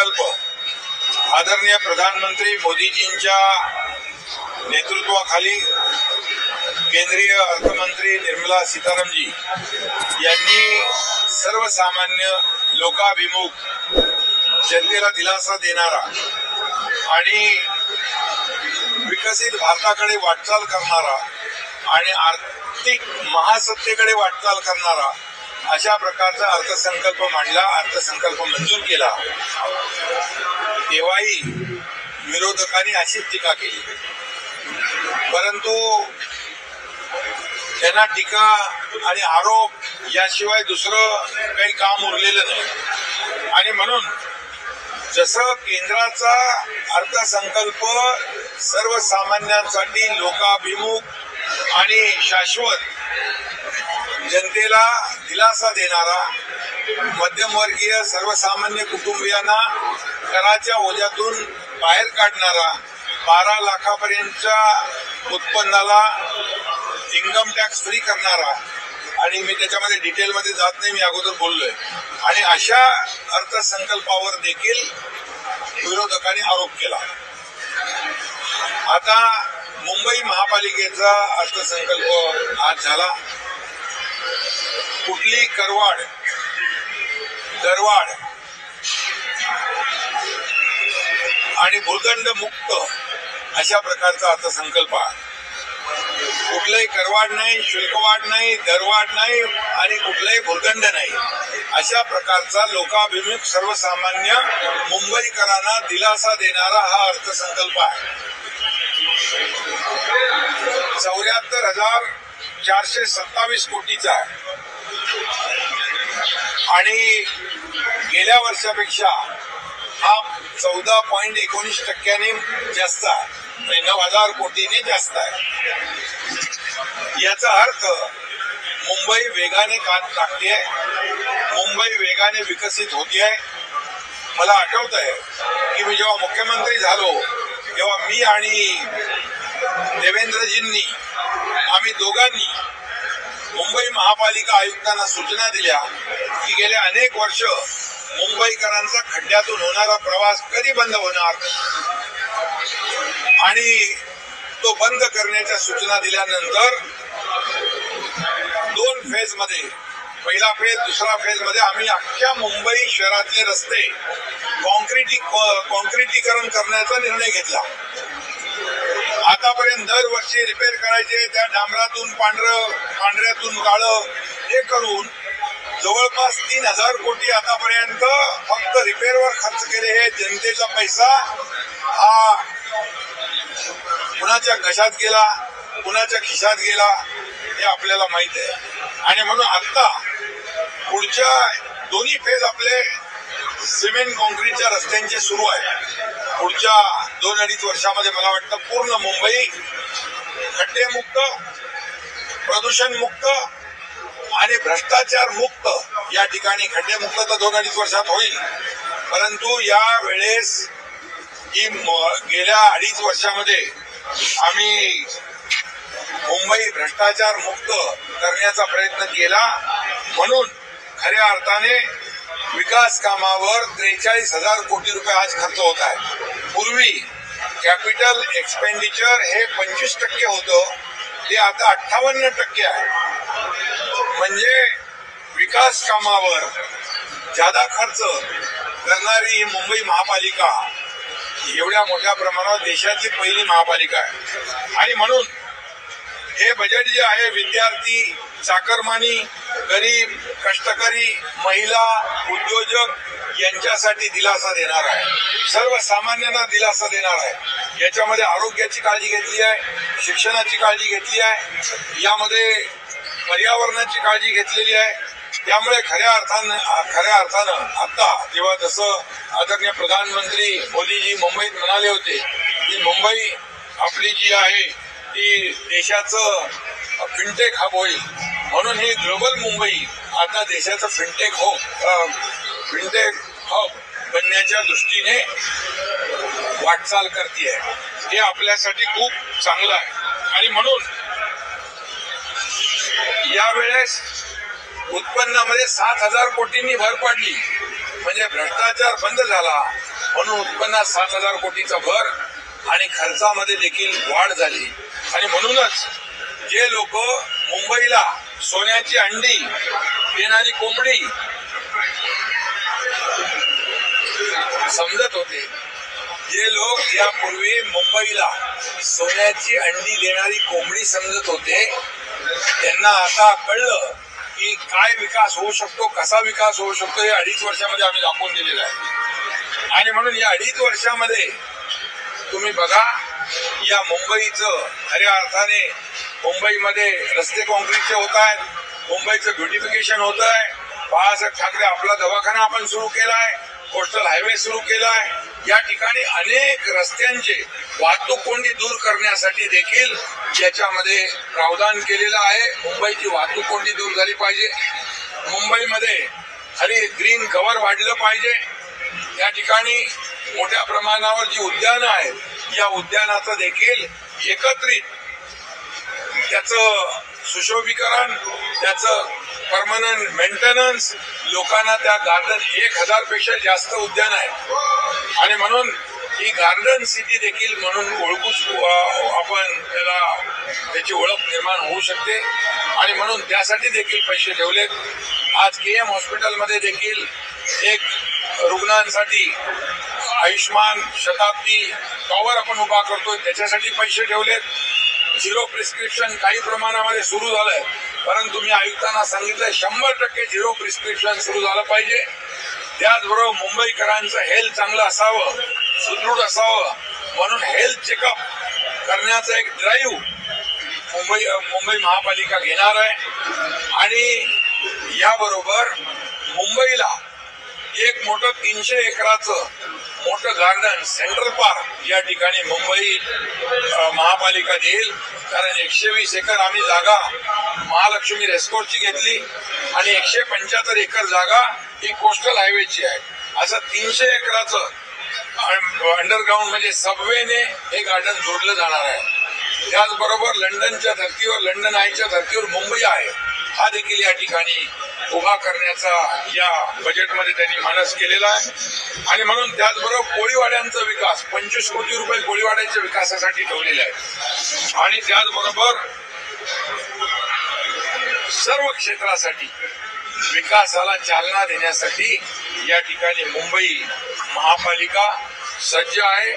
अर्थसंकल्प आदरणीय प्रधानमंत्री मोदीजींच्या नेतृत्वाखाली केंद्रीय अर्थमंत्री निर्मला सीतारामजी यांनी सर्वसामान्य लोकाभिमुख जनतेला दिलासा देणारा आणि विकसित भारताकडे वाटचाल करणारा आणि आर्थिक महासत्तेकडे वाटचाल करणारा अशा प्रकारचा अर्थसंकल्प मांडला, अर्थसंकल्प मंजूर केला। तेव्हाही विरोधकांनी अशीच टीका केली, परंतु त्यांना टीका आणि आरोप याशिवाय दुसरं काही काम उरलेलं नाही। आणि म्हणून जसं केंद्राचा अर्थसंकल्प सर्वसामान्यांसाठी लोकाभिमुख आणि शाश्वत जनतेला दिलासा देणारा, मध्यमवर्गीय सर्वसामान्य कुटुंबियांना कराच्या ओझ्यातून बाहेर काढणारा, 12 लाखापर्यंतच्या उत्पन्नाला इन्कम टॅक्स फ्री करणारा, आणि मी त्याच्यामध्ये डिटेलमध्ये जात नाही, मी अगोदर बोललोय, आणि अशा अर्थसंकल्पावर देखील विरोधकांनी आरोप केला। आता मुंबई महापालिकेचा अर्थसंकल्प आज झाला। कुठली करवाढ, दरवाढ आणि भूदंड मुक्त अशा प्रकारचा अर्थसंकल्प आहे। कुठलाही करवाढ नाही, शुल्कवाढ नाही, दरवाढ नाही आणि कुठलाही भूदंड नाही अशा प्रकारचा लोकाभिमुख सर्वसामान्य मुंबईकरांना दिलासा देणारा हा अर्थसंकल्प आहे। 74,427 कोटीचा आहे आणि गेल्या वर्षापेक्षा हा 14.19% जास्त आहे, 9,000 कोटीने जास्त आहे। याचा अर्थ मुंबई वेगाने काम टाकते, मुंबई वेगाने विकसित होते। मला आठवत आहे की मी जेव्हा मुख्यमंत्री झालो तेव्हा मी आणि देवेंद्रजींनी आम्ही दोघांनी मुंबई महापालिका आयुक्तांना सूचना दिल्या की गेल्या अनेक वर्ष मुंबईकरांचा खड्ड्यातून होणारा प्रवास कधी बंद होणार, आणि तो बंद करण्याच्या सूचना दिल्यानंतर 2 फेजमध्ये, पहिला फेज दुसरा फेजमध्ये आम्ही अख्ख्या मुंबई शहरातले रस्ते कॉन्क्रिटीकरण करण्याचा निर्णय घेतला। आतापर्यंत दरवर्षी रिपेअर करायचे, त्या डांबरातून पांढऱ्यातून काळं हे करून जवळपास 3,000 कोटी आतापर्यंत फक्त रिपेअरवर खर्च केले। हे जनतेचा पैसा हा कुणाच्या घशात गेला, कुणाच्या खिशात गेला हे आपल्याला माहित आहे। आणि म्हणून आता पुढच्या दोन्ही फेज आपले सिमेंट कॉन्क्रीटच्या रस्त्यांचे सुरू आहे। पुढच्या 2-2.5 वर्षामध्ये मला वाटतं पूर्ण मुंबई खड्डेमुक्त, प्रदूषणमुक्त आणि भ्रष्टाचार मुक्त या ठिकाणी, खड्डेमुक्त तर 2-2.5 वर्षात होईल, परंतु या वेळेस ही गेल्या 2.5 वर्षामध्ये आम्ही मुंबई भ्रष्टाचार मुक्त करण्याचा प्रयत्न केला। म्हणून खऱ्या अर्थाने विकास कामावर 43,000 कोटी रुपये आज खर्च होत आहे। पूर्वी कॅपिटल एक्सपेंडिचर हे 25% होतं, ते आता 58% आहे। म्हणजे विकास कामावर जादा खर्च करणारी ही मुंबई महापालिका एवढ्या मोठ्या प्रमाणात देशातली पहिली महापालिका आहे। आणि म्हणून हे बजेट जे आहे विद्यार्थी, चाकरमानी, गरीब, कष्टकरी, महिला, उद्योजक यांच्यासाठी दिलासा देणार आहे, सर्वसामान्यांना दिलासा देणार आहे। याच्यामध्ये आरोग्याची काळजी घेतली आहे, शिक्षणाची काळजी घेतली आहे, यामध्ये पर्यावरणाची काळजी घेतलेली आहे। त्यामुळे खऱ्या अर्थानं आता जेव्हा जसं आदरणीय प्रधानमंत्री मोदीजी मुंबईत म्हणाले होते की मुंबई आपली जी आहे ती देशाचं फिनटेक हब होईल, म्हणून ही ग्लोबल मुंबई आता देशाचं फिनटेक हब बनण्याच्या दृष्टीने वाटचाल करते। हे आपल्यासाठी खूप चांगलं आहे। आणि म्हणून यावेळेस उत्पन्नामध्ये 7,000 कोटींनी भर पडली। म्हणजे भ्रष्टाचार बंद झाला म्हणून उत्पन्नात 7,000 कोटीचा भर आणि खर्चामध्ये देखील वाढ झाली. आणि म्हणूनच जे लोक मुंबईला सोन्याची अंडी देणारी कोंबडी समजत होते, जे लोक यापूर्वी मुंबईला सोन्याची अंडी देणारी कोंबडी समजत होते, त्यांना आता कळलं की काय विकास होऊ शकतो, कसा विकास होऊ शकतो हे 2.5 वर्षामध्ये आम्ही दाखवून दिलेलं आहे. आणि म्हणून या 2.5 वर्षामध्ये तुम्ही बघा, या मुंबईचं खऱ्या अर्थाने मुंबईमध्ये रस्ते कॉन्क्रीटचे होत आहेत, मुंबईचं ब्युटिफिकेशन होत आहे. बाळासाहेब ठाकरे आपला दवाखाना आपण सुरू केलाय, कोस्टल हायवे सुरू केलाय. या ठिकाणी अनेक रस्त्यांचे वाहतूक कोंडी दूर करण्यासाठी देखील याच्यामध्ये प्रावधान केलेलं आहे. मुंबईची वाहतूक कोंडी दूर झाली पाहिजे, मुंबईमध्ये ग्रीन कव्हर वाढलं पाहिजे. या ठिकाणी मोठ्या प्रमाणावर जी उद्यानं आहेत, या उद्यानाचं देखील एकत्रित त्याचं सुशोभीकरण, त्याचं परमनंट मेंटेनन्स, लोकांना त्या गार्डन 1,000 पेक्षा जास्त उद्यान आहे आणि म्हणून ही गार्डन सिटी देखील म्हणून ओळखू आपण त्याची ओळख निर्माण होऊ शकते. आणि म्हणून त्यासाठी देखील पैसे ठेवलेत. आज KM हॉस्पिटलमध्ये देखील एक रुग्णांसाठी आयुष्मान शताब्दी टॉवर आपण उभा करतोय, त्याच्यासाठी पैसे ठेवलेत. 0 प्रिस्क्रिप्शन काही प्रमाणामध्ये सुरू झालंय, परंतु मी आयुक्तांना सांगितलंय 100% 0 प्रिस्क्रिप्शन सुरू झालं पाहिजे. त्याचबरोबर मुंबईकरांचं हेल्थ चांगलं असावं, सुदृढ असावं म्हणून हेल्थ चेकअप करण्याचा एक ड्राईव्ह मुंबई महापालिका घेणार आहे. आणि याबरोबर मुंबईला एक मोठं 300 एकराचं मोठं गार्डन सेंट्रल पार्क या ठिकाणी मुंबई महापालिका देईल. कारण 120 एकर आम्ही जागा महालक्ष्मी रेस्कोर्सची घेतली आणि 175 एकर जागा ही कोस्टल हायवेची आहे. असं 300 एकराचं अंडरग्राऊंड म्हणजे सबवेने हे गार्डन जोडलं जाणार आहे. त्याचबरोबर लंडनच्या धर्तीवर, लंडन आयच्या धर्तीवर मुंबई आहे, हा देखील या ठिकाणी उभा करण्याचा या बजेटमध्ये त्यांनी मानस केलेला आहे. आणि म्हणून त्याचबरोबर कोळीवाड्यांचा विकास 25 कोटी रुपये कोळीवाड्याच्या विकासासाठी ठेवलेले आहेत. आणि त्याचबरोबर सर्व क्षेत्रासाठी विकासाला चालना देण्यासाठी या ठिकाणी मुंबई महापालिका सज्ज आहे.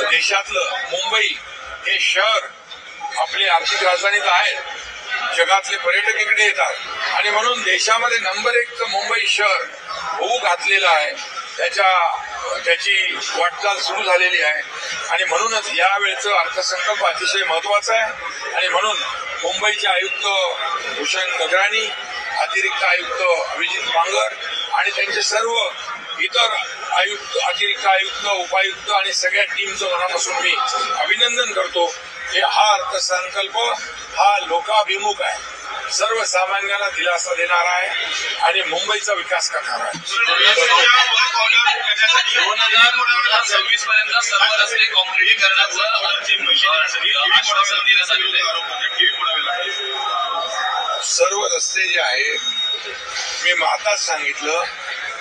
देशातलं मुंबई हे शहर आपली आर्थिक राजधानी तर आहे, जगातले पर्यटक इकडे येतात आणि म्हणून देशामध्ये नंबर 1 मुंबई शहर होऊ घातलेलं आहे. त्याची वाटचाल सुरू झालेली आहे आणि म्हणूनच यावेळेचा अर्थसंकल्प अतिशय महत्वाचा आहे. आणि म्हणून मुंबईचे आयुक्त भूषण गगराणी, अतिरिक्त आयुक्त अभिजित बांगर आणि त्यांचे सर्व इतर आयुक्त, अतिरिक्त आयुक्त, उपायुक्त आणि सगळ्या टीमचं मनापासून मी अभिनंदन करतो. हा अर्थसंकल्प हा लोकाभिमुख आहे, सर्वसामान्यांना दिलासा देणार आहे आणि मुंबईचा विकास करणार आहे. 2026 पर्यंत सर्व रस्ते काँक्रिटीकरणाचं सर्व रस्ते जे आहेत, मी आताच सांगितलं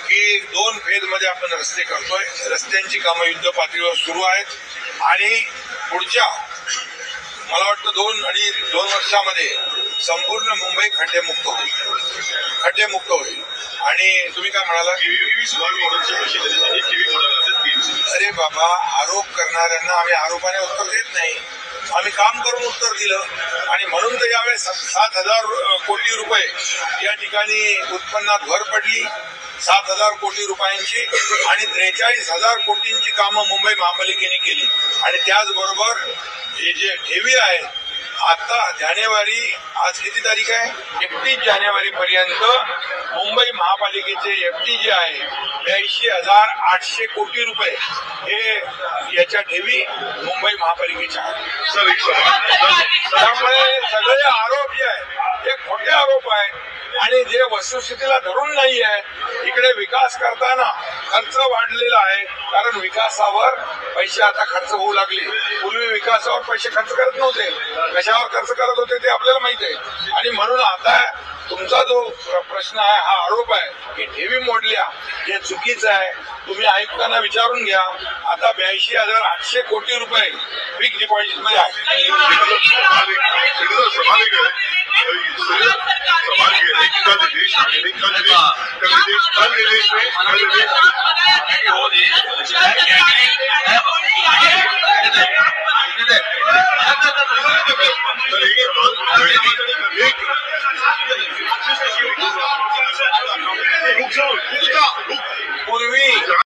की 2 फेजमध्ये आपण रस्ते करतोय. रस्त्यांची कामं युद्ध पातळीवर सुरू आहेत आणि पुढच्या मला वाटतं 2 वर्षामध्ये संपूर्ण मुंबई खड्डेमुक्त होईल. आणि तुम्ही काय म्हणाला, अरे बाबा, आरोप करणाऱ्यांना आम्ही आरोपाने उत्तर देत नाही, आम्ही काम करून उत्तर दिलं. आणि म्हणून तर यावेळेस 7,000 कोटी रुपये या ठिकाणी उत्पन्नात भर पडली, 7,000 कोटी रुपयांची. आणि 43,000 कोटींची कामं मुंबई महापालिकेने केली. आणि त्याचबरोबर हे जे ठेवी आहे, आता जानेवारी, आज किती तारीख आहे, 31 जानेवारी पर्यंत मुंबई महापालिकेचे FD जे आहे 82,800 कोटी रुपये हे याच्या ठेवी मुंबई महापालिकेच्या आहेत. त्यामुळे सगळे आरोप जे आहेत हे खोटे आरोप आहेत आणि जे वस्तुस्थितीला धरून नाही आहे. इकडे विकास करताना खर्च वाढलेला आहे, कारण विकासावर पैसे आता खर्च होऊ लागले. पूर्वी विकासावर पैसे खर्च करत नव्हते, कशावर खर्च करत होते ते आपल्याला माहित आहे. आणि म्हणून आता तुमचा जो प्रश्न आहे हा आरोप आहे की ठेवी मोडल्या हे चुकीचं आहे. तुम्ही आयुक्तांना विचारून घ्या. आता 82,800 कोटी रुपये फिक्स डिपॉझिट मध्ये आहे. हो